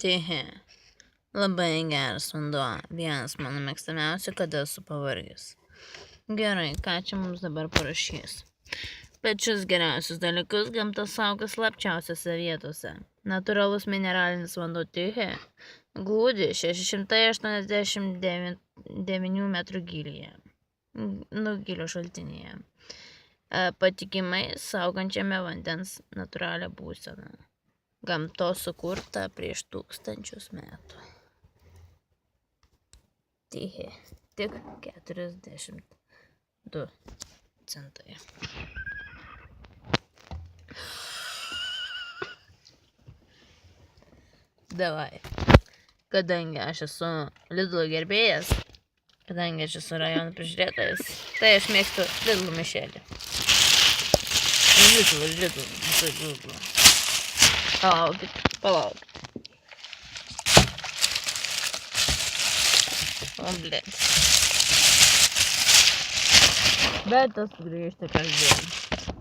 Tihi. Labai geras vanduo. Vienas mano mėgstamiausių, kada esu pavargęs. Gerai, ką čia mums dabar parašys? Pačius geriausius dalykus gamta saugo slapčiausiose vietose. Natūralus mineralinis vanduo Tihi glūdi 689 metrų gylyje. Gylio šaltinyje. Patikimai saugančiame vandens natūralią būseną. Gamtos sukurta prieš 1000 metų. Tihi. Tik 42 centai. Davai. Kadangi aš esu Lidl gerbėjas, kadangi aš esu rajono prižiūrėtojas, tai aš mėgstu Lidl mišelį. Lidl. Palaukit. O, blėt. Bet tas grįžta kasdien.